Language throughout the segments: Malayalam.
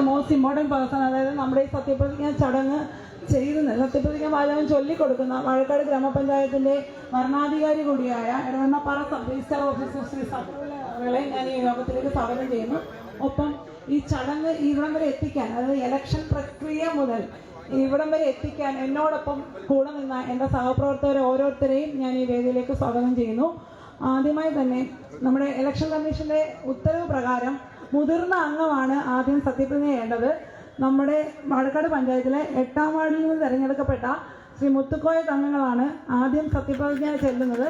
മോസ്റ്റ് ഇമ്പോർട്ടൻറ്റ് പേഴ്സൺ, അതായത് നമ്മുടെ ഈ സത്യപ്രതിജ്ഞ ചടങ്ങ് സത്യപ്രതിജ്ഞ വാചകം ചൊല്ലിക്കൊടുക്കുന്ന വാഴക്കാട് ഗ്രാമപഞ്ചായത്തിൻ്റെ ഭരണാധികാരി കൂടിയായ Edavannappara sub registrar officer Shri സത്യങ്ങളെ ഞാൻ ഈ യോഗത്തിലേക്ക് സ്വാഗതം ചെയ്യുന്നു. ഒപ്പം ഈ ചടങ്ങ് ഇവിടം വരെ എത്തിക്കാൻ, അതായത് ഇലക്ഷൻ പ്രക്രിയ മുതൽ ഇവിടം വരെ എത്തിക്കാൻ എന്നോടൊപ്പം കൂടെ നിന്ന എൻ്റെ സഹപ്രവർത്തകരെ ഓരോരുത്തരെയും ഞാൻ ഈ വേദിയിലേക്ക് സ്വാഗതം ചെയ്യുന്നു. ആദ്യമായി തന്നെ നമ്മുടെ ഇലക്ഷൻ കമ്മീഷന്റെ ഉത്തരവ് പ്രകാരം മുതിർന്ന അംഗമാണ് ആദ്യം സത്യപ്രതിജ്ഞ ചെയ്യേണ്ടത്. നമ്മുടെ വാഴക്കാട് പഞ്ചായത്തിലെ 8ാം വാർഡിൽ നിന്ന് തിരഞ്ഞെടുക്കപ്പെട്ട ശ്രീ മുത്തുക്കോയ തങ്ങളാണ് ആദ്യം സത്യപ്രതിജ്ഞ ചെല്ലുന്നത്.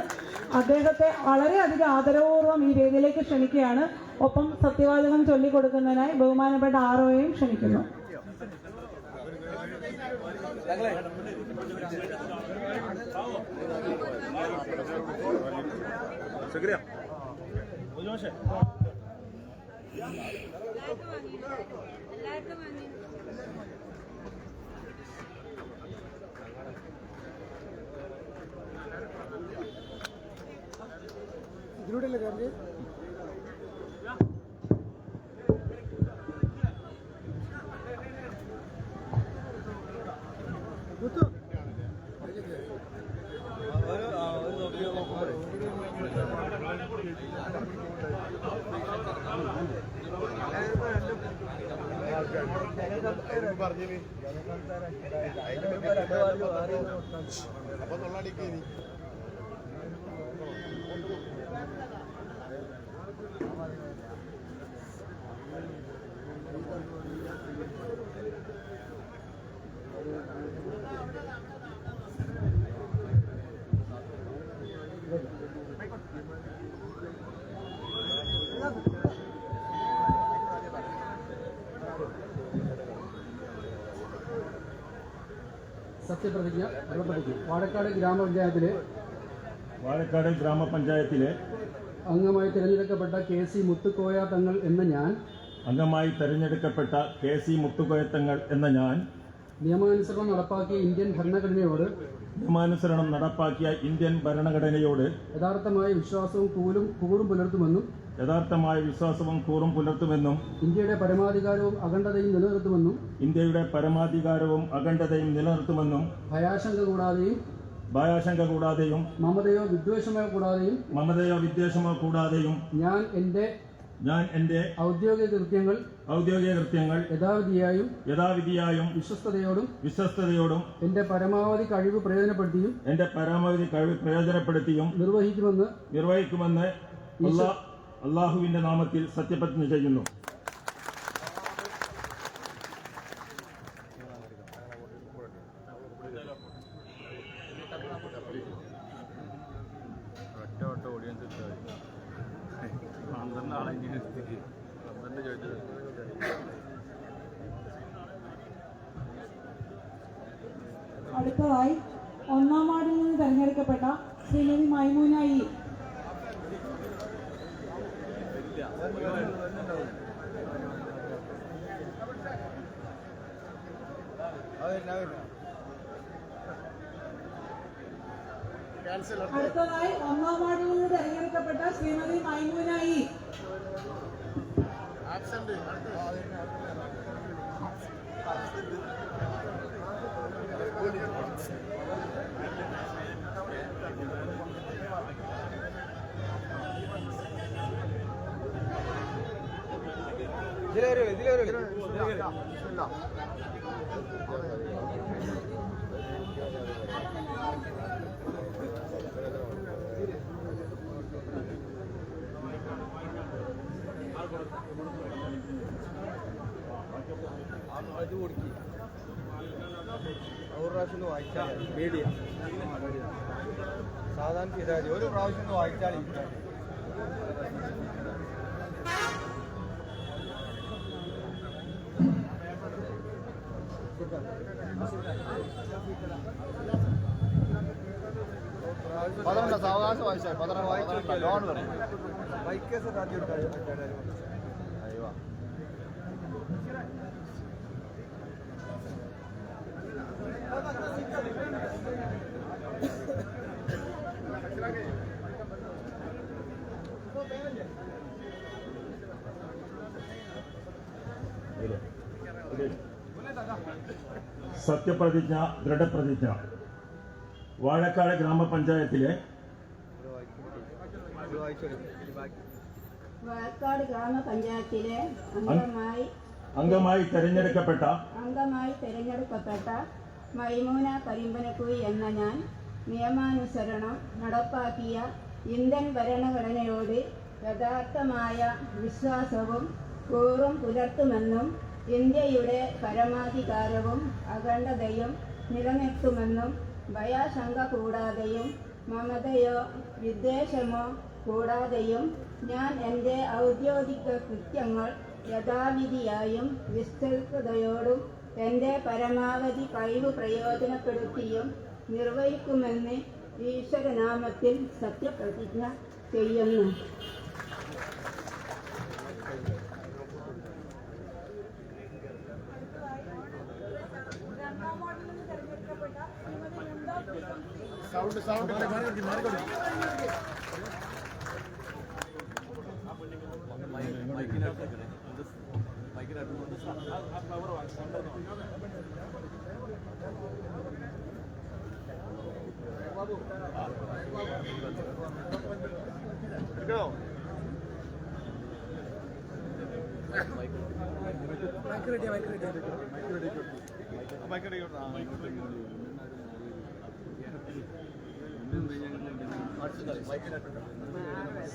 അദ്ദേഹത്തെ വളരെയധികം ആദരപൂർവ്വം ഈ വേദിയിലേക്ക് ക്ഷണിക്കുകയാണ്. ഒപ്പം സത്യവാചകം ചൊല്ലിക്കൊടുക്കുന്നതിനായി ബഹുമാനപ്പെട്ട ആർഒയെയും ക്ഷണിക്കുന്നു. ഇതിലൂടെയല്ലേ കാര്യം പറഞ്ഞു അപ്പൊ തൊള്ളാടിക്ക് സത്യപ്രതിജ്ഞ പുറപ്പെടുത്തി. വാഴക്കാട് ഗ്രാമപഞ്ചായത്തിലെ അംഗമായി തിരഞ്ഞെടുക്കപ്പെട്ട KC മുത്തുക്കോയ തങ്ങൾ എന്ന ഞാൻ നിയമാനുസരണം നടപ്പാക്കിയ ഇന്ത്യൻ ഭരണഘടനയോട് യഥാർത്ഥമായ വിശ്വാസവും കൂറും പുലർത്തുമെന്നും ഇന്ത്യയുടെ പരമാധികാരവും അഖണ്ഡതയും നിലനിർത്തുമെന്നും ഭയാശങ്ക കൂടാതെയും മമതയോ വിദ്വേഷമോ കൂടാതെയും ഞാൻ എന്റെ ഔദ്യോഗിക കൃത്യങ്ങൾ യഥാവിധിയായും വിശ്വസ്തയോടും എന്റെ പരമാവധി കഴിവ് പ്രയോജനപ്പെടുത്തിയും നിർവഹിക്കുമെന്ന് അള്ളാഹുവിന്റെ നാമത്തിൽ സത്യപ്രതിജ്ഞ ചെയ്യുന്നു. അടുത്തതായി 1ാം വാർഡിൽ നിന്ന് തെരഞ്ഞെടുക്കപ്പെട്ട ശ്രീമതി മൈമൂന ഇ. അടുത്തതായി 1ാം വാർഡിൽ നിന്ന് തെരഞ്ഞെടുക്കപ്പെട്ട ശ്രീമതി മൈമൂന ഇ. അത് കൊടുക്കി ഒരു പ്രാവശ്യം വായിച്ചാൽ മീഡിയ സാധാരണ ചെയ്താൽ ഒരു പ്രാവശ്യം വായിച്ചാൽ പതറണ്ട സാവകാശം വായിച്ചാൽ പതറ വായിച്ചു ലോൺ വരും ബൈക്ക് കേസ് ആദ്യം അയ്യോ സത്യപ്രതിജ്ഞ ദൃഢപ്രതിജ്ഞ. വാഴക്കാട് ഗ്രാമപഞ്ചായത്തിലെ വാഴക്കാട് ഗ്രാമപഞ്ചായത്തിലെ അംഗമായി തെരഞ്ഞെടുക്കപ്പെട്ട മൈമൂന കരിമ്പനക്കുഴി എന്ന ഞാൻ നിയമാനുസരണം നടപ്പാക്കിയ ഇന്ത്യൻ ഭരണഘടനയോട് യഥാർത്ഥമായ വിശ്വാസവും കൂറും പുലർത്തുമെന്നും ഇന്ത്യയുടെ പരമാധികാരവും അഖണ്ഡതയും നിലനിർത്തുമെന്നും ഭയാശങ്ക കൂടാതെയും മമതയോ വിദ്വേഷമോ കൂടാതെയും ഞാൻ എൻ്റെ ഔദ്യോഗിക കൃത്യങ്ങൾ യഥാവിധിയായും വിസ്തൃതയോടും എൻ്റെ പരമാവധി കഴിവ് പ്രയോജനപ്പെടുത്തിയും നിർവഹിക്കുമെന്ന് ഈശ്വരനാമത്തിൽ സത്യപ്രതിജ്ഞ ചെയ്യുന്നു.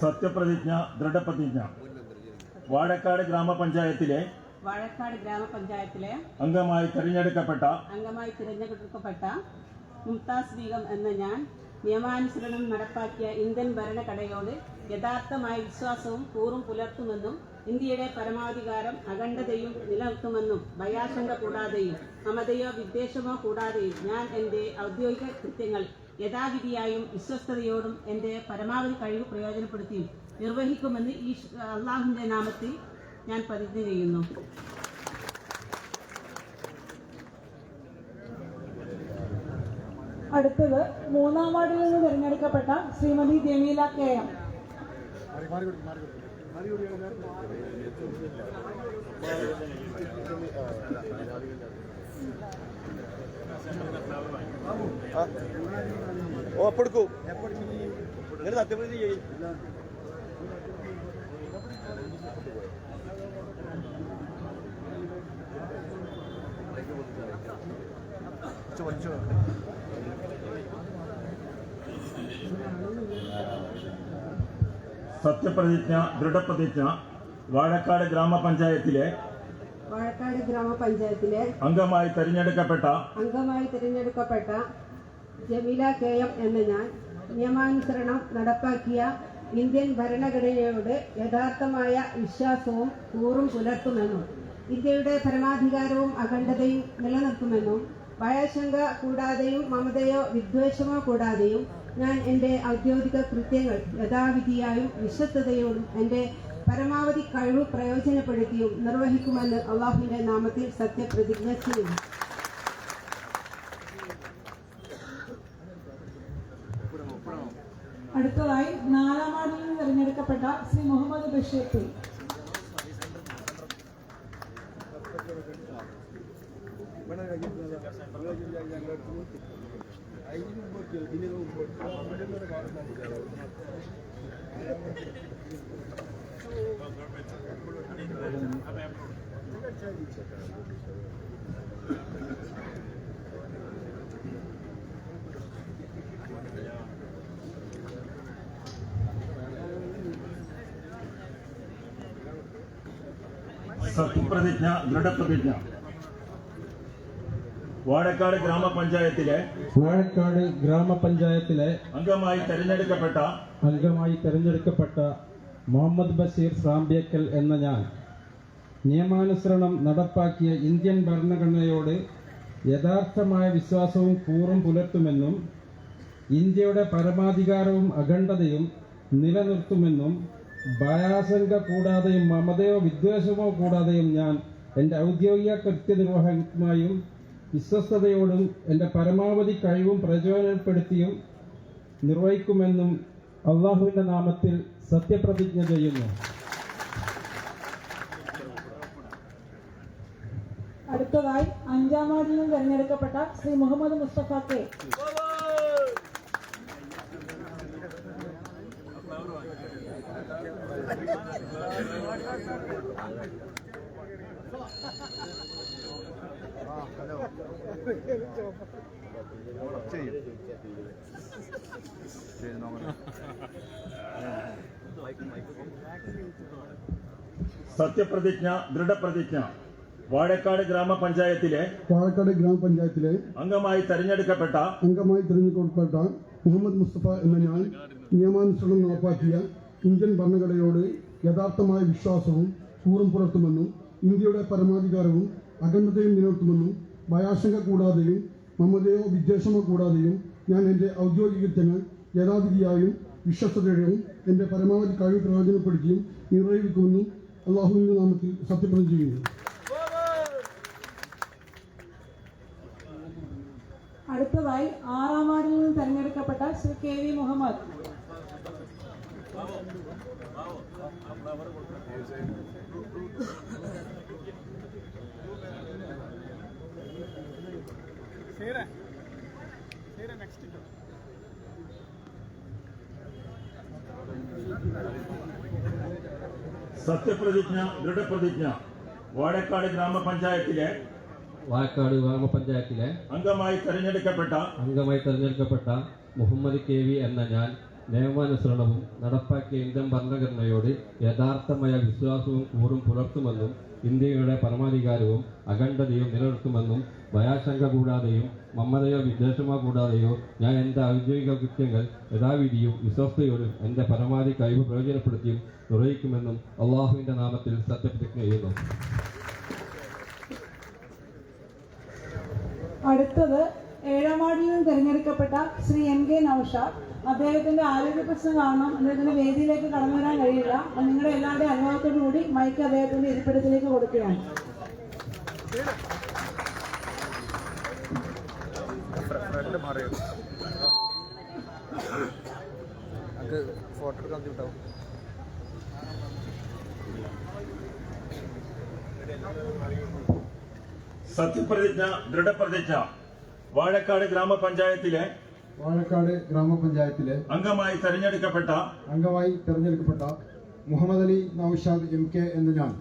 സത്യപ്രതിജ്ഞ ദൃഢപ്രതിജ്ഞ. വാഴക്കാട് ഗ്രാമപഞ്ചായത്തിലെ അംഗമായി തിരഞ്ഞെടുക്കപ്പെട്ട മുംതാസ് ബീഗം എന്ന ഞാൻ നിയമാനുസരണം നടപ്പാക്കിയ ഇന്ത്യൻ ഭരണഘടനയോട് യഥാർത്ഥമായ വിശ്വാസവും കൂറും പുലർത്തുമെന്നും ഇന്ത്യയുടെ പരമാധികാരം അഖണ്ഡതയും നിലനിർത്തുമെന്നും ഭയാശങ്ക കൂടാതെയും മമതയോ വിദ്വേഷമോ കൂടാതെയും ഞാൻ എൻ്റെ ഔദ്യോഗിക കൃത്യങ്ങൾ യഥാവിധിയായും വിശ്വസ്തയോടും എൻ്റെ പരമാവധി കഴിവ് പ്രയോജനപ്പെടുത്തിയും നിർവഹിക്കുമെന്ന് അള്ളാഹുവിൻ്റെ നാമത്തിൽ ഞാൻ പ്രതിജ്ഞ ചെയ്യുന്നു. അടുത്തത് 3-ാം വാർഡിൽ നിന്ന് തിരഞ്ഞെടുക്കപ്പെട്ട ശ്രീമതി ജമീല KM. ഒപ്പെടുക്കൂ സത്യപ്രതിജ്ഞ ചെയ്യും. സത്യപ്രതിജ്ഞ ദൃഢപ്രതിജ്ഞ. വാഴക്കാട് ഗ്രാമപഞ്ചായത്തിലെ അംഗമായി തിരഞ്ഞെടുക്കപ്പെട്ട ജമീല KM എന്ന ഞാൻ നിയമാനുസരണം നടപ്പാക്കിയ ഇന്ത്യൻ ഭരണഘടനയോട് യഥാർത്ഥമായ വിശ്വാസവും കൂറും പുലർത്തുമെന്നും ഇന്ത്യയുടെ പരമാധികാരവും അഖണ്ഡതയും നിലനിർത്തുമെന്നും ഭയാശങ്ക കൂടാതെയും മമതയോ വിദ്വേഷമോ കൂടാതെയും ഞാൻ എൻ്റെ ഔദ്യോഗിക കൃത്യങ്ങൾ യഥാവിധിയായും വിശ്വസ്തയോടും എൻ്റെ പരമാവധി കഴിവ് പ്രയോജനപ്പെടുത്തിയും നിർവഹിക്കുമെന്ന് അള്ളാഹുവിൻ്റെ നാമത്തിൽ സത്യപ്രതിജ്ഞ ചെയ്യുന്നു. അടുത്തതായി 4-ാം വാർഡിൽ നിന്ന് തിരഞ്ഞെടുക്കപ്പെട്ട ശ്രീ മുഹമ്മദ് ബഷീർ P. സത്യപ്രതിജ്ഞ ദൃഢപ്രതിജ്ഞ. വാഴക്കാട് ഗ്രാമപഞ്ചായത്തിലെ അംഗമായി തിരഞ്ഞെടുക്കപ്പെട്ട മുഹമ്മദ് ബഷീർ സാമ്പ്യക്കൽ എന്ന ഞാൻ നിയമാനുസരണം നടപ്പാക്കിയ ഇന്ത്യൻ ഭരണഘടനയോട് യഥാർത്ഥമായ വിശ്വാസവും കൂറും പുലർത്തുമെന്നും ഇന്ത്യയുടെ പരമാധികാരവും അഖണ്ഡതയും നിലനിർത്തുമെന്നും ഭയാശങ്ക കൂടാതെയും മമതയോ വിദ്വേഷമോ കൂടാതെയും ഞാൻ എൻ്റെ ഔദ്യോഗിക കൃത്യനിർവഹണമായും വിശ്വസ്തയോടും എൻ്റെ പരമാവധി കഴിവും പ്രയോജനപ്പെടുത്തിയും നിർവഹിക്കുമെന്നും അള്ളാഹുവിൻ്റെ നാമത്തിൽ സത്യപ്രതിജ്ഞ ചെയ്യുന്നു. അടുത്തതായി 5-ാം വാർഡിൽ നിന്ന് തെരഞ്ഞെടുക്കപ്പെട്ട ശ്രീ മുഹമ്മദ് മുസ്തഫ കെ. സത്യപ്രതിജ്ഞ ദൃഢപ്രതിജ്ഞ വാഴക്കാട് ഗ്രാമപഞ്ചായത്തിലെ അംഗമായി തെരഞ്ഞെടുക്കപ്പെട്ട മുഹമ്മദ് മുസ്തഫ എന്ന ഞാൻ നിയമാനുസരണം നടപ്പാക്കിയ ഇന്ത്യൻ ഭരണഘടനയോട് യഥാർത്ഥമായ വിശ്വാസവും കൂറും പുലർത്തുമെന്നും ഇന്ത്യയുടെ പരമാധികാരവും അഖണ്ഡതയും നിലനിർത്തുമെന്നും ഭയാശങ്ക കൂടാതെയും മമതയോ വിദ്വേഷമോ കൂടാതെയും ഞാൻ എൻ്റെ ഔദ്യോഗിക കൃത്യങ്ങൾ യഥാവിധിയായും വിശ്വസ്തയോടെയും എൻ്റെ പരമാവധി കഴിവ് പ്രയോജനപ്പെടുത്തിയും നിർവഹിക്കുമെന്നും അള്ളാഹുവിന്റെ നാമത്തിൽ സത്യപ്രതിജ്ഞ ചെയ്യുന്നു. അടുത്തതായി 6-ാം വാർഡിൽ നിന്ന് തെരഞ്ഞെടുക്കപ്പെട്ട ശ്രീ കെ വി മുഹമ്മദ്. സത്യപ്രതിജ്ഞ ദൃഢപ്രതിജ്ഞ വാഴക്കാട് ഗ്രാമപഞ്ചായത്തിലെ അംഗമായി തെരഞ്ഞെടുക്കപ്പെട്ട മുഹമ്മദ് കെ വി എന്ന ഞാൻ നിയമാനുസരണവും നടപ്പാക്കിയ ഇന്ത്യൻ ഭരണഘടനയോട് യഥാർത്ഥമായ വിശ്വാസവും കൂറും പുലർത്തുമെന്നും ഇന്ത്യയുടെ പരമാധികാരവും അഖണ്ഡതയും നിലനിർത്തുമെന്നും ഭയാശങ്ക കൂടാതെയും മമതയോ വിദ്വേഷമോ കൂടാതെയോ ഞാൻ എൻ്റെ ഔദ്യോഗിക കൃത്യങ്ങൾ യഥാവിധിയും വിശ്വസ്തയോടും എൻ്റെ പരമാവധി കഴിവ് പ്രയോജനപ്പെടുത്തിയും നിർവഹിക്കുമെന്നും അള്ളാഹുവിൻ്റെ നാമത്തിൽ സത്യപ്രതിജ്ഞ ചെയ്യുന്നു. അടുത്തത് 7-ാം വാർഡിൽ നിന്ന് തെരഞ്ഞെടുക്കപ്പെട്ട ശ്രീ എൻ കെ നൌഷാദ്. അദ്ദേഹത്തിന്റെ ആരോഗ്യ പ്രശ്നം കാരണം അദ്ദേഹത്തിന് വേദിയിലേക്ക് കടന്നു വരാൻ കഴിയില്ല. നിങ്ങളുടെ എല്ലാവരുടെയും അനുഭവത്തോടു കൂടി മൈക്ക് അദ്ദേഹത്തിന്റെ ഇരിപ്പിടത്തിലേക്ക് കൊടുക്കുകയാണ്. ഫോട്ടോ എടുക്കാൻ കിട്ടാവും. സത്യപ്രതിജ്ഞ ദൃഢപ്രതിജ്ഞ വാഴക്കാട് ഗ്രാമപഞ്ചായത്തിലെ അംഗമായി തെരഞ്ഞെടുക്കപ്പെട്ട മുഹമ്മദ് അലി നൌഷാദ് എം കെ എന്ന ഞാൻ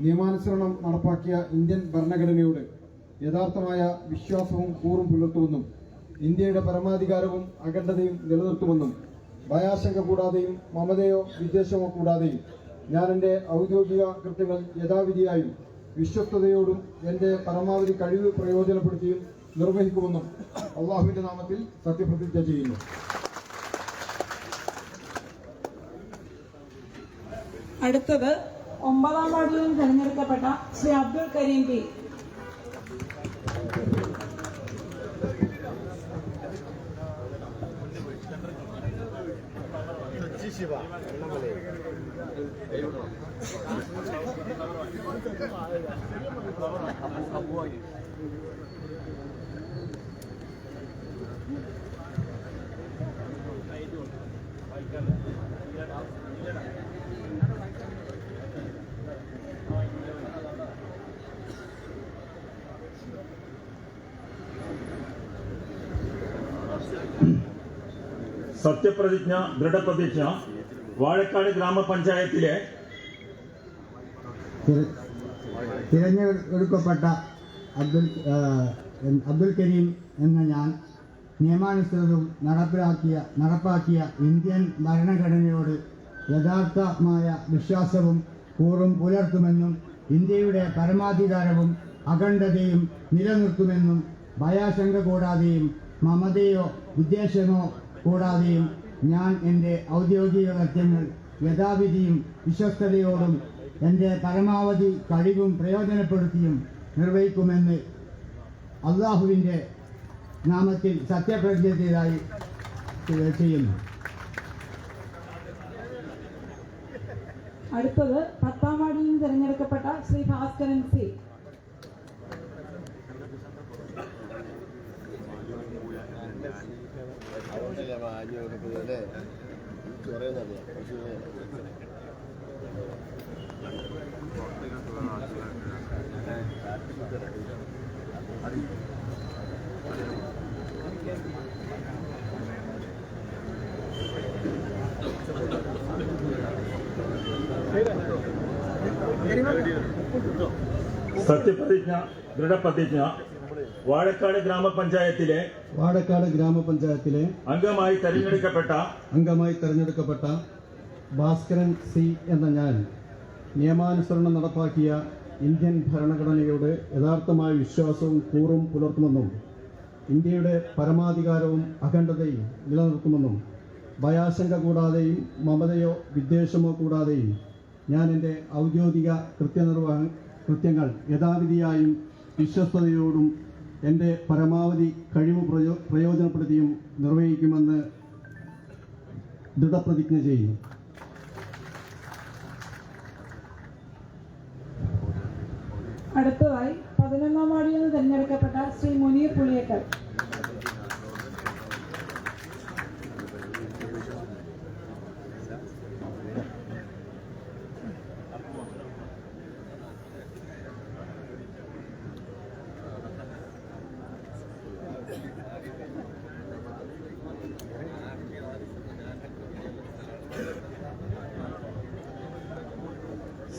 നിയമാനുസരണം നടപ്പാക്കിയ ഇന്ത്യൻ ഭരണഘടനയോട് യഥാർത്ഥമായ വിശ്വാസവും കൂറും പുലർത്തുമെന്നും ഇന്ത്യയുടെ പരമാധികാരവും അഖണ്ഡതയും നിലനിർത്തുമെന്നും ഭയാശങ്ക കൂടാതെയും മമതയോ വിദ്വേഷമോ കൂടാതെയും ഞാൻ എൻ്റെ ഔദ്യോഗിക കൃത്യങ്ങൾ യഥാവിധിയായും വിശ്വസ്തയോടും എൻ്റെ പരമാവധി കഴിവ് പ്രയോജനപ്പെടുത്തിയും നിർവഹിക്കുമെന്നും അള്ളാഹുവിന്റെ നാമത്തിൽ സത്യപ്രതിജ്ഞ ചെയ്യുന്നു. അടുത്തത് 9-ാം വാർഡിൽ നിന്ന് തെരഞ്ഞെടുക്കപ്പെട്ട ശ്രീ അബ്ദുൽ കരീം പി. സത്യപ്രതിജ്ഞ ദൃഢപ്രതിജ്ഞ വാഴക്കാട് ഗ്രാമപഞ്ചായത്തിലെ തിരഞ്ഞെടുക്കപ്പെട്ട അബ്ദുൽ കരീം എന്ന ഞാൻ നിയമാനുസൃതവും നടപ്പാക്കിയ ഇന്ത്യൻ ഭരണഘടനയോട് യഥാർത്ഥമായ വിശ്വാസവും കൂറും പുലർത്തുമെന്നും ഇന്ത്യയുടെ പരമാധികാരവും അഖണ്ഡതയും നിലനിർത്തുമെന്നും ഭയാശങ്ക കൂടാതെയും മമതയോ വിദ്വേഷമോ കൂടാതെയും ഞാൻ എൻ്റെ ഔദ്യോഗിക കൃത്യങ്ങൾ യഥാവിധിയും വിശ്വസ്തയോടും എൻ്റെ പരമാവധി കഴിവും പ്രയോജനപ്പെടുത്തിയും നിർവഹിക്കുമെന്ന് അള്ളാഹുവിൻ്റെ നാമത്തിൽ സത്യപ്രതിജ്ഞ ചെയ്തതായി ചെയ്യുന്നു. അടുത്തത് 10-ാം വാർഡിൽ നിന്ന് തിരഞ്ഞെടുക്കപ്പെട്ട ശ്രീ ഭാസ്കരൻ സി. സത്യപ്രതിജ്ഞ ദൃഢപ്രതിജ്ഞ വാഴക്കാട് ഗ്രാമപഞ്ചായത്തിലെ അംഗമായി തെരഞ്ഞെടുക്കപ്പെട്ട ഭാസ്കരൻ സി എന്ന ഞാൻ നിയമാനുസരണം നടപ്പാക്കിയ ഇന്ത്യൻ ഭരണഘടനയോട് യഥാർത്ഥമായ വിശ്വാസവും കൂറും പുലർത്തുമെന്നും ഇന്ത്യയുടെ പരമാധികാരവും അഖണ്ഡതയും നിലനിർത്തുമെന്നും ഭയാശങ്ക കൂടാതെയും മമതയോ വിദ്വേഷമോ കൂടാതെയും ഞാൻ എൻ്റെ ഔദ്യോഗിക കൃത്യങ്ങൾ യഥാവിധിയായും വിശ്വസ്തയോടും എൻ്റെ പരമാവധി കഴിവ് പ്രയോജനപ്പെടുത്തിയും നിർവഹിക്കുമെന്ന് ദൃഢപ്രതിജ്ഞ ചെയ്യുന്നു. അടുത്തതായി 11ാം വാർഡിൽ നിന്ന് തെരഞ്ഞെടുക്കപ്പെട്ട ശ്രീ മുനീർ പുളിയേക്കൽ.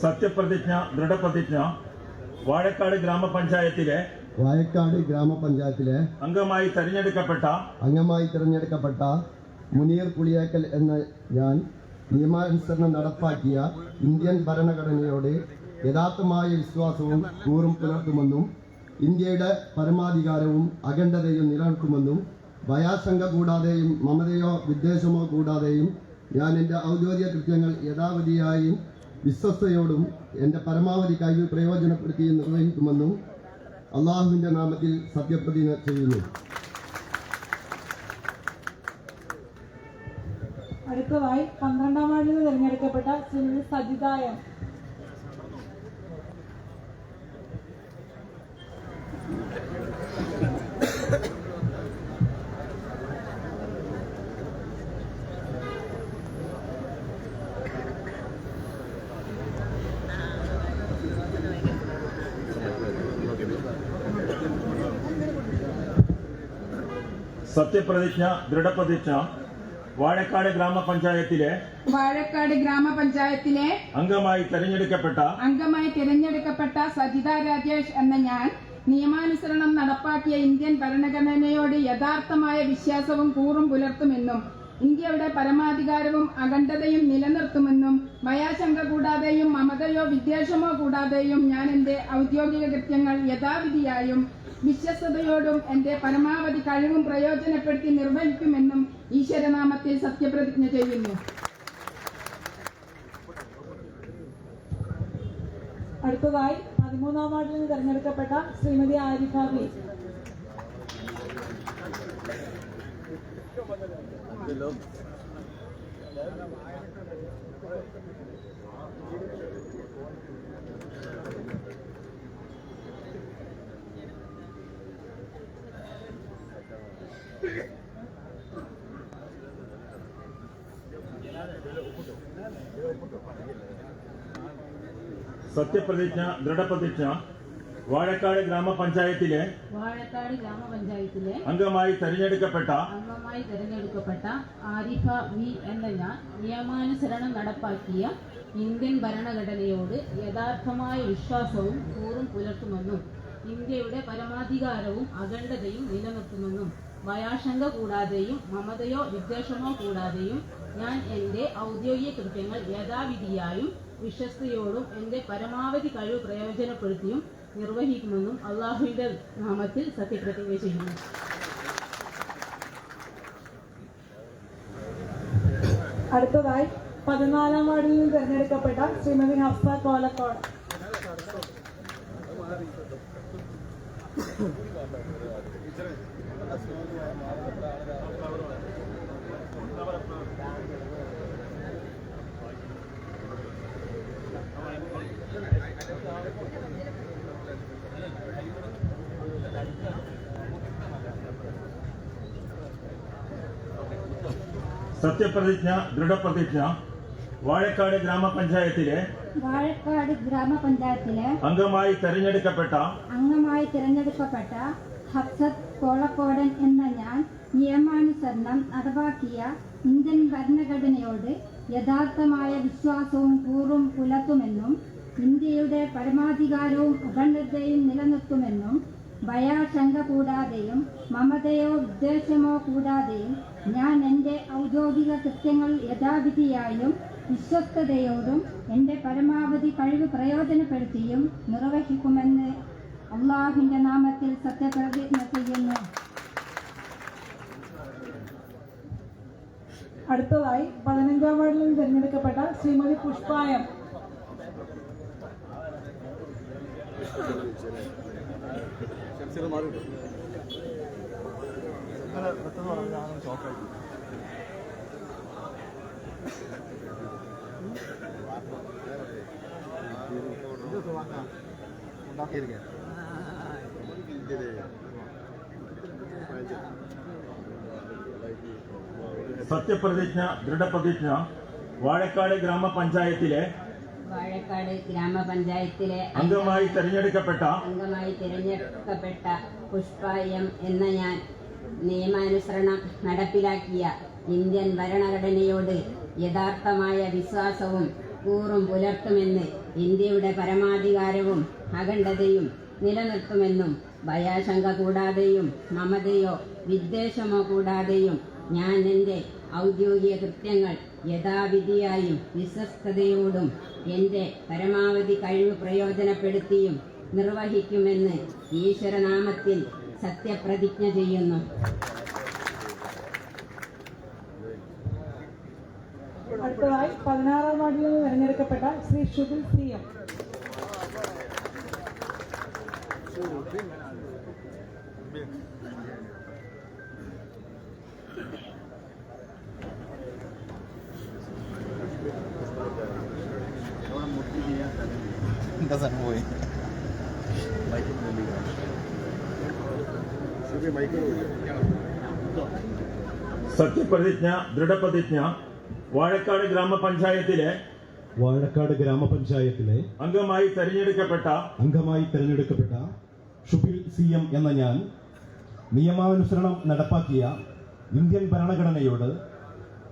സത്യപ്രതിജ്ഞ ദൃഢപ്രതിജ്ഞ വാഴക്കാട് ഗ്രാമപഞ്ചായത്തിലെ അംഗമായി തെരഞ്ഞെടുക്കപ്പെട്ട മുനീർ പുളിയേക്കൽ എന്ന ഞാൻ നിയമാനുസരണം നടപ്പാക്കിയ ഇന്ത്യൻ ഭരണഘടനയോട് യഥാർത്ഥമായ വിശ്വാസവും കൂറും പുലർത്തുമെന്നും ഇന്ത്യയുടെ പരമാധികാരവും അഖണ്ഡതയും നിലനിർത്തുമെന്നും ഭയാശങ്ക കൂടാതെയും മമതയോ വിദ്വേഷമോ കൂടാതെയും ഞാൻ എൻ്റെ ഔദ്യോഗിക കൃത്യങ്ങൾ യഥാവിധിയായും വിശ്വസ്തയോടും എൻ്റെ പരമാവധി കഴിവ് പ്രയോജനപ്പെടുത്തി നിർവഹിക്കുമെന്നും അള്ളാഹുവിൻ്റെ നാമത്തിൽ സത്യപ്രതിജ്ഞ ചെയ്യുന്നു. അടുത്തതായി 12ാം വാർഡിൽ നിന്ന് തെരഞ്ഞെടുക്കപ്പെട്ട ശ്രീമതി സജിത എം. സത്യപ്രതിജ്ഞ ദൃഢപ്രതിജ്ഞ വാഴക്കാട് ഗ്രാമപഞ്ചായത്തിലെ അംഗമായി തെരഞ്ഞെടുക്കപ്പെട്ട സജിത രാജേഷ് എന്ന ഞാൻ നിയമാനുസരണം നടപ്പാക്കിയ ഇന്ത്യൻ ഭരണഘടനയോട് യഥാർത്ഥമായ വിശ്വാസവും കൂറും പുലർത്തുമെന്നും ഇന്ത്യയുടെ പരമാധികാരവും അഖണ്ഡതയും നിലനിർത്തുമെന്നും ഭയാശങ്ക കൂടാതെയും മമതയോ വിദ്വേഷമോ കൂടാതെയും ഞാൻ എൻ്റെ ഔദ്യോഗിക കൃത്യങ്ങൾ യഥാവിധിയായും വിശ്വസ്തയോടും എൻ്റെ പരമാവധി കഴിവും പ്രയോജനപ്പെടുത്തി നിർവഹിക്കുമെന്നും ഈശ്വരനാമത്തിൽ സത്യപ്രതിജ്ഞ ചെയ്യുന്നു. അടുത്തതായി 13ാം വാർഡിൽ നിന്ന് തെരഞ്ഞെടുക്കപ്പെട്ട ശ്രീമതി ആരിഫ ബി. സത്യപ്രതിജ്ഞ ദൃഢപ്രതിജ്ഞ വാഴക്കാട് ഗ്രാമപഞ്ചായത്തിലെ അംഗമായി തെരഞ്ഞെടുക്കപ്പെട്ട ആരിഫ വി എന്ന ഞാൻ നിയമാനുസരണം നടപ്പാക്കിയ ഇന്ത്യൻ ഭരണഘടനയോട് യഥാർത്ഥമായ വിശ്വാസവും കൂറും പുലർത്തുമെന്നും ഇന്ത്യയുടെ പരമാധികാരവും അഖണ്ഡതയും നിലനിർത്തുമെന്നും ഭയാശങ്ക കൂടാതെയും മമതയോ വിദ്വേഷമോ കൂടാതെയും ഞാൻ എൻ്റെ ഔദ്യോഗിക കൃത്യങ്ങൾ യഥാവിധിയായും വിശ്വസ്തയോടും എൻ്റെ പരമാവധി കഴിവ് പ്രയോജനപ്പെടുത്തിയും നിർവഹിക്കുമെന്നും അള്ളാഹുവിന്റെ നാമത്തിൽ സത്യപ്രതിജ്ഞ ചെയ്യുന്നു. അടുത്തതായി 14ാം വാർഡിൽ നിന്ന് തെരഞ്ഞെടുക്കപ്പെട്ട ശ്രീമതി ഹഫ്സ കോലക്കോട്. സത്യപ്രതിജ്ഞ ദൃഢപ്രതിജ്ഞ വാഴക്കാട് ഗ്രാമപഞ്ചായത്തിലെ അംഗമായി തെരഞ്ഞെടുക്കപ്പെട്ട ഹഫ്സത്ത് കോളക്കോടൻ എന്ന ഞാൻ നിയമാനുസരണം നടപ്പാക്കിയ ഇന്ത്യൻ ഭരണഘടനയോട് യഥാർത്ഥമായ വിശ്വാസവും കൂറും പുലർത്തുമെന്നും ഇന്ത്യയുടെ പരമാധികാരവും അഖണ്ഡതയും നിലനിർത്തുമെന്നും ഭയാശങ്ക കൂടാതെയും മമതയോ വിദ്വേഷമോ കൂടാതെയും ഞാൻ എൻ്റെ ഔദ്യോഗിക കൃത്യങ്ങൾ യഥാവിധിയായും വിശ്വസ്തയോടും എൻ്റെ പരമാവധി കഴിവ് പ്രയോജനപ്പെടുത്തിയും നിർവഹിക്കുമെന്ന് അള്ളാഹുവിൻ്റെ നാമത്തിൽ സത്യപ്രതിജ്ഞ ചെയ്യുന്നു. അടുത്തതായി 15-ാം വാർഡിൽ നിന്ന് തിരഞ്ഞെടുക്കപ്പെട്ട ശ്രീമതി പുഷ്പായം. സത്യപ്രതിജ്ഞ ദൃഢപ്രതിജ്ഞ വാഴക്കാട് ഗ്രാമപഞ്ചായത്തിലെ അംഗമായി തെരഞ്ഞെടുക്കപ്പെട്ട പുഷ്പായം എന്ന ഞാൻ നിയമാനുസരണം നടപ്പിലാക്കിയ ഇന്ത്യൻ ഭരണഘടനയോട് യഥാർത്ഥമായ വിശ്വാസവും കൂറും പുലർത്തുമെന്ന് ഇന്ത്യയുടെ പരമാധികാരവും അഖണ്ഡതയും നിലനിർത്തുമെന്നും ഭയാശങ്ക കൂടാതെയും മമതയോ വിദ്വേഷമോ കൂടാതെയും ഞാൻ എൻ്റെ ഔദ്യോഗിക കൃത്യങ്ങൾ യഥാവിധിയായും വിശ്വസ്തയോടും എൻ്റെ പരമാവധി കഴിവ് പ്രയോജനപ്പെടുത്തിയും നിർവഹിക്കുമെന്ന് ഈശ്വരനാമത്തിൽ സത്യപ്രതിജ്ഞ ചെയ്യുന്നു. അടുത്തതായി 16-ാം വാർഡിൽ നിന്ന് തിരഞ്ഞെടുക്കപ്പെട്ട ശ്രീ ഷുബിൽ CM. എന്താ സാധനം പോയി സത്യപ്രതിജ്ഞ ദൃഢപ്രതിജ്ഞ വാഴക്കാട് ഗ്രാമപഞ്ചായത്തിലെ അംഗമായി തെരഞ്ഞെടുക്കപ്പെട്ട ഷുബിൽ CM എന്ന ഞാൻ നിയമാനുസരണം നടപ്പാക്കിയ ഇന്ത്യൻ ഭരണഘടനയോട്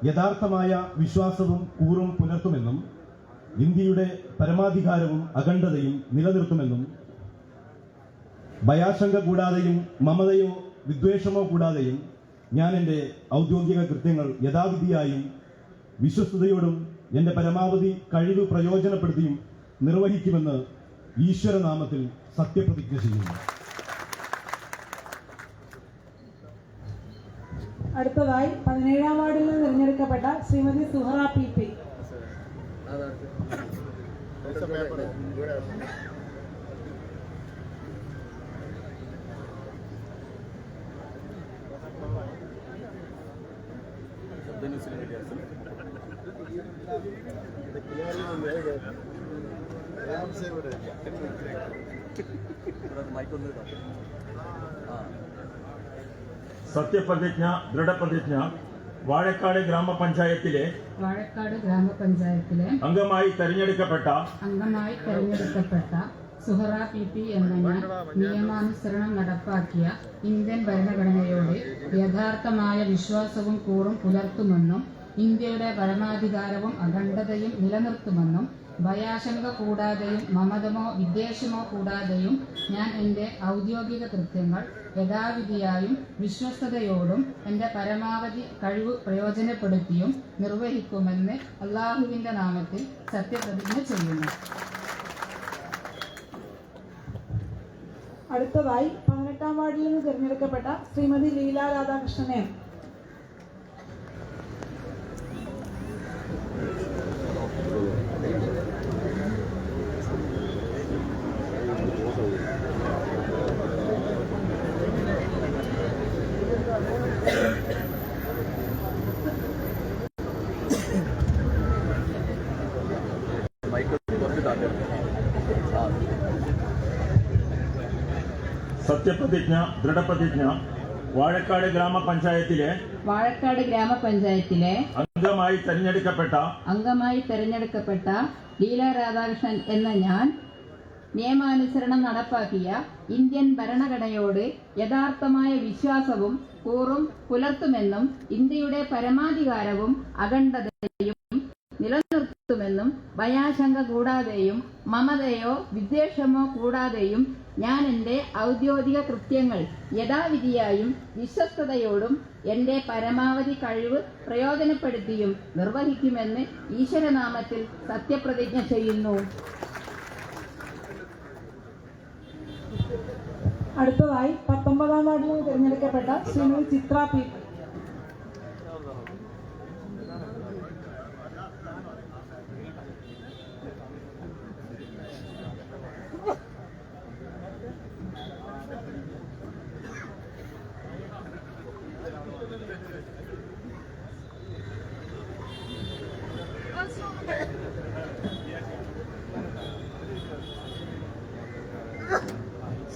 യഥാർത്ഥമായ വിശ്വാസവും കൂറും പുലർത്തുമെന്നും ഇന്ത്യയുടെ പരമാധികാരവും അഖണ്ഡതയും നിലനിർത്തുമെന്നും ഭയാശങ്ക കൂടാതെയും മമതയോ വിദ്വേഷമോ കൂടാതെയും ഞാൻ എൻ്റെ ഔദ്യോഗിക കൃത്യങ്ങൾ യഥാവിധിയായും വിശ്വസ്തയോടും എൻ്റെ പരമാവധി കഴിവ് പ്രയോജനപ്പെടുത്തിയും നിർവഹിക്കുമെന്ന് ഈശ്വരനാമത്തിൽ സത്യപ്രതിജ്ഞ ചെയ്യുന്നു. അടുത്തതായി 17-ാം വാർഡിൽ നിന്ന് തിരഞ്ഞെടുക്കപ്പെട്ട ശ്രീമതി സുഹറ PP. സത്യപ്രതിജ്ഞ ദൃഢപ്രതിജ്ഞ വാഴക്കാട് ഗ്രാമപഞ്ചായത്തിലെ അംഗമായി തെരഞ്ഞെടുക്കപ്പെട്ട സുഹറ PP എന്ന ഞാൻ നിയമാനുസരണം നടപ്പാക്കിയ ഇന്ത്യൻ ഭരണഘടനയോട് യഥാർത്ഥമായ വിശ്വാസവും കൂറും പുലർത്തുമെന്നും ഇന്ത്യയുടെ പരമാധികാരവും അഖണ്ഡതയും നിലനിർത്തുമെന്നും ഭയാശങ്ക കൂടാതെയും മമതമോ വിദ്വേഷമോ കൂടാതെയും ഞാൻ എൻ്റെ ഔദ്യോഗിക കൃത്യങ്ങൾ യഥാവിധിയായും വിശ്വസ്തയോടും എൻ്റെ പരമാവധി കഴിവ് പ്രയോജനപ്പെടുത്തിയും നിർവഹിക്കുമെന്ന് അള്ളാഹുവിൻ്റെ നാമത്തിൽ സത്യപ്രതിജ്ഞ ചെയ്യുന്നു. അടുത്തതായി 18-ാം വാർഡിൽ നിന്ന് തിരഞ്ഞെടുക്കപ്പെട്ട ശ്രീമതി ലീല രാധാകൃഷ്ണനെ. സത്യപ്രതിജ്ഞ ദൃഢപ്രതിജ്ഞ വാഴക്കാട് ഗ്രാമപഞ്ചായത്തിലെ വാഴക്കാട് ഗ്രാമപഞ്ചായത്തിലെ അംഗമായി തെരഞ്ഞെടുക്കപ്പെട്ട ലീല രാധാകൃഷ്ണൻ എന്ന ഞാൻ നിയമാനുസരണം നടപ്പാക്കിയ ഇന്ത്യൻ ഭരണഘടനയോട് യഥാർത്ഥമായ വിശ്വാസവും കൂറും പുലർത്തുമെന്നും ഇന്ത്യയുടെ പരമാധികാരവും അഖണ്ഡതയും നിലനിർത്തുമെന്നും ഭയാശങ്ക കൂടാതെയും മമതയോ വിദ്വേഷമോ കൂടാതെയും ഞാൻ എൻ്റെ ഔദ്യോഗിക കൃത്യങ്ങൾ യഥാവിധിയായും വിശ്വസ്തയോടും എൻ്റെ പരമാവധി കഴിവ് പ്രയോജനപ്പെടുത്തിയും നിർവഹിക്കുമെന്ന് ഈശ്വരനാമത്തിൽ സത്യപ്രതിജ്ഞ ചെയ്യുന്നു. അടുത്തതായി 19-ാം വാർഡിൽ നിന്ന് തിരഞ്ഞെടുക്കപ്പെട്ട ശ്രീമതി ചിത്ര പി.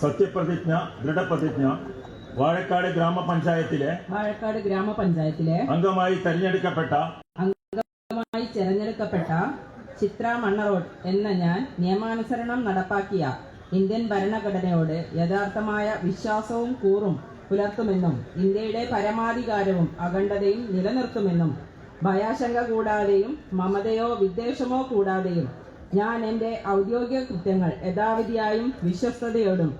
സത്യപ്രതിജ്ഞ ദൃഢപ്രതിജ്ഞ വാഴക്കാട് ഗ്രാമപഞ്ചായത്തിലെ അംഗമായി തെരഞ്ഞെടുക്കപ്പെട്ട ചിത്ര മണ്ണറോഡ് എന്ന ഞാൻ നിയമാനുസരണം നടപ്പാക്കിയ ഇന്ത്യൻ ഭരണഘടനയോട് യഥാർത്ഥമായ വിശ്വാസവും കൂറും പുലർത്തുമെന്നും ഇന്ത്യയുടെ പരമാധികാരവും അഖണ്ഡതയും നിലനിർത്തുമെന്നും ഭയാശങ്ക കൂടാതെയും മമതയോ വിദ്വേഷമോ കൂടാതെയും ഞാൻ എൻ്റെ ഔദ്യോഗിക കൃത്യങ്ങൾ യഥാവിധിയായും വിശ്വസ്തയോടും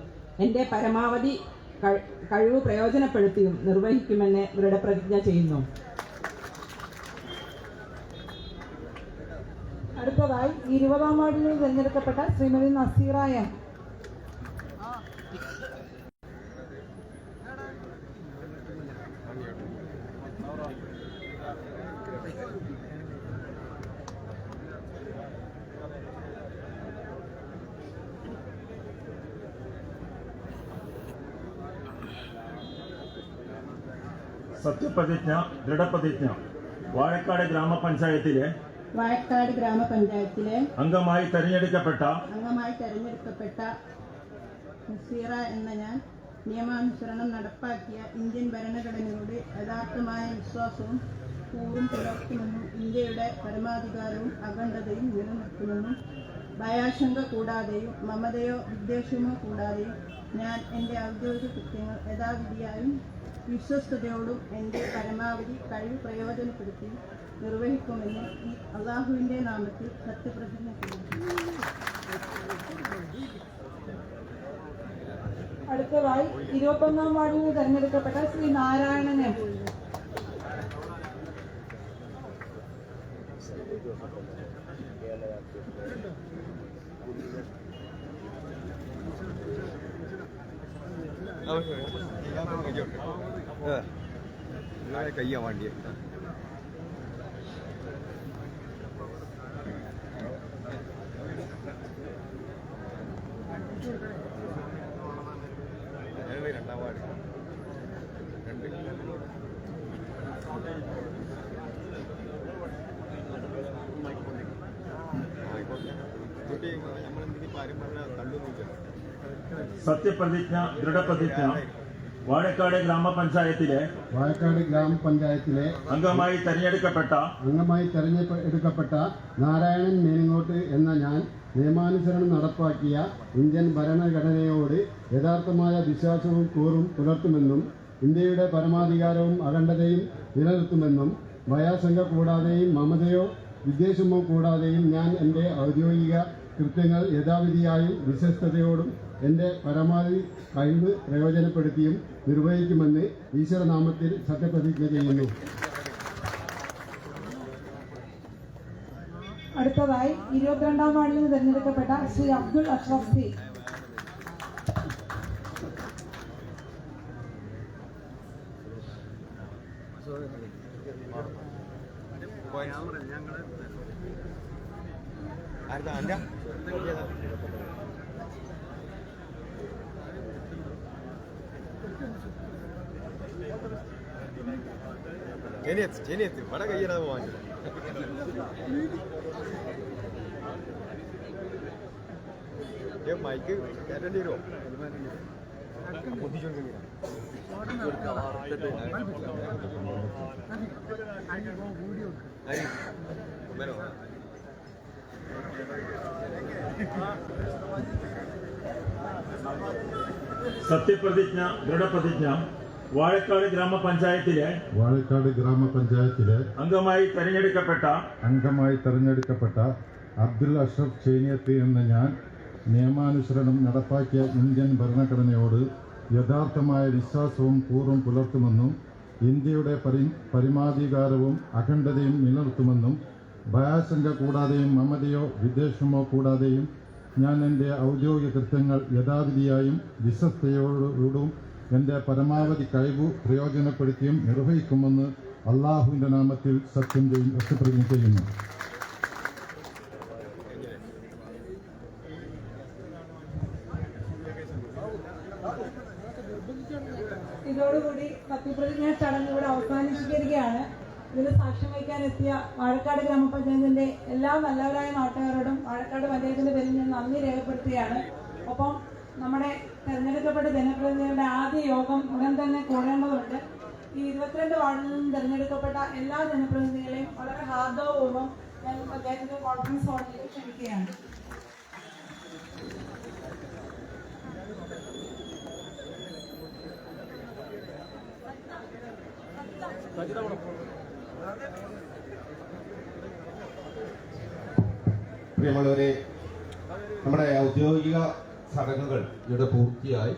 എൻ്റെ പരമാവധി കഴിവ് പ്രയോജനപ്പെടുത്തിയും നിർവഹിക്കുമെന്ന് ദൃഢപ്രതിജ്ഞ ചെയ്യുന്നു. അടുത്തതായി 20-ാം വാർഡിൽ നിന്ന് തിരഞ്ഞെടുക്കപ്പെട്ട ശ്രീമതി നസീറ എം. സത്യപ്രതിജ്ഞ ദൃഢപ്രതിജ്ഞ വാഴക്കാട് ഗ്രാമപഞ്ചായത്തിലെ അംഗമായി തെരഞ്ഞെടുക്കപ്പെട്ട നസീറ എന്ന ഞാൻ നിയമാനുസരണം നടപ്പാക്കിയ ഇന്ത്യൻ ഭരണഘടനയോട് യഥാർത്ഥമായ വിശ്വാസവും കൂറും പുലർത്തുമെന്നും ഇന്ത്യയുടെ പരമാധികാരവും അഖണ്ഡതയും നിലനിർത്തുമെന്നും ഭയാശങ്ക കൂടാതെയും മമതയോ വിദ്വേഷമോ കൂടാതെയും ഞാൻ എൻ്റെ ഔദ്യോഗിക കൃത്യങ്ങൾ യഥാവിധിയായും വിശ്വസ്തയോടും എൻ്റെ പരമാവധി കഴിവ് പ്രയോജനപ്പെടുത്തി നിർവഹിക്കുമെന്ന് ഈ അള്ളാഹുവിൻ്റെ നാമത്തിൽ സത്യപ്രതിജ്ഞ ചെയ്യുന്നു. അടുത്തതായി 21-ാം വാർഡിൽ നിന്ന് തെരഞ്ഞെടുക്കപ്പെട്ട ശ്രീ നാരായണൻ എം. കയ്യാ വണ്ടിയെ രണ്ടാം വാർഡ് സത്യപ്രതിജ്ഞ ദൃഢപ്രതിജ്ഞ വാഴക്കാട് ഗ്രാമപഞ്ചായത്തിലെ അംഗമായി തെരഞ്ഞെടുക്കപ്പെട്ട നാരായണൻ മേനങ്ങോട്ട് എന്ന ഞാൻ നിയമാനുസരണം നടപ്പാക്കിയ ഇന്ത്യൻ ഭരണഘടനയോട് യഥാർത്ഥമായ വിശ്വാസവും കൂറും പുലർത്തുമെന്നും ഇന്ത്യയുടെ പരമാധികാരവും അഖണ്ഡതയും നിലനിർത്തുമെന്നും ഭയാശങ്ക കൂടാതെയും മമതയോ വിദ്വേഷമോ കൂടാതെയും ഞാൻ എൻ്റെ ഔദ്യോഗിക കൃത്യങ്ങൾ യഥാവിധിയായും വിശ്വസ്തയോടും എൻ്റെ പരമാവധി കഴിവ് പ്രയോജനപ്പെടുത്തിയും നിർവഹിക്കുമെന്ന് ഈശ്വരനാമത്തിൽ സത്യപ്രതിജ്ഞ ചെയ്യുന്നു. അടുത്തതായി 22-ാം വാർഡിൽ നിന്ന് തിരഞ്ഞെടുക്കപ്പെട്ട ശ്രീ അബ്ദുൾ അഷ്റഫ് സി. ചേനിയെത്തി വട കയ്യിടാതെ പോവാൻ മൈക്ക് കയറ്റേണ്ടി വരുമോ? സത്യപ്രതിജ്ഞ ദൃഢപ്രതിജ്ഞ വാഴക്കാട് ഗ്രാമപഞ്ചായത്തിലെ അംഗമായി തെരഞ്ഞെടുക്കപ്പെട്ട അബ്ദുൽ അഷ്റഫ് ചേനിയത്ത് എന്ന ഞാൻ നിയമാനുസരണം നടപ്പാക്കിയ ഇന്ത്യൻ ഭരണഘടനയോട് യഥാർത്ഥമായ വിശ്വാസവും കൂറും പുലർത്തുമെന്നും ഇന്ത്യയുടെ പരമാധികാരവും അഖണ്ഡതയും നിലനിർത്തുമെന്നും ഭയാശങ്ക കൂടാതെയും മമതയോ വിദ്വേഷമോ കൂടാതെയും ഞാൻ എൻ്റെ ഔദ്യോഗിക കൃത്യങ്ങൾ യഥാവിധിയായും വിശ്വസ്തയോടും എൻ്റെ പരമാവധി കഴിവ് പ്രയോജനപ്പെടുത്തിയും നിർവഹിക്കുമെന്ന് അള്ളാഹുവിൻ്റെ നാമത്തിൽ സത്യപ്രതിജ്ഞ ചെയ്യുന്നു. ഇതോടുകൂടി സത്യപ്രതിജ്ഞാ ചടങ്ങ് ഇവിടെ അവസാനിച്ചിരിക്കുകയാണ്. ഇതിന് സാക്ഷ്യം വഹിക്കാൻ എത്തിയ വാഴക്കാട് ഗ്രാമപഞ്ചായത്തിന്റെ എല്ലാ നല്ലവരായ നാട്ടുകാരോടും വാഴക്കാട് പഞ്ചായത്തിന്റെ പേരിൽ ഞാൻ നന്ദി രേഖപ്പെടുത്തുകയാണ്. ഒപ്പം നമ്മുടെ തെരഞ്ഞെടുക്കപ്പെട്ട ജനപ്രതിനിധികളുടെ ആദ്യ യോഗം ഉടൻ തന്നെ കൂടേണ്ടതുണ്ട്. ഈ 22 വാർഡിൽ നിന്നും തെരഞ്ഞെടുക്കപ്പെട്ട എല്ലാ ജനപ്രതിനിധികളെയും വളരെ ഹാർദവപൂർവ്വം ഞാൻ പഞ്ചായത്തിന്റെ കോൺഫറൻസ് ഹാളിലേക്ക് ക്ഷണിക്കുകയാണ്. പ്രിയമുള്ളവരെ, നമ്മുടെ ഔദ്യോഗിക ചടങ്ങുകൾ ഇവിടെ പൂർത്തിയായി.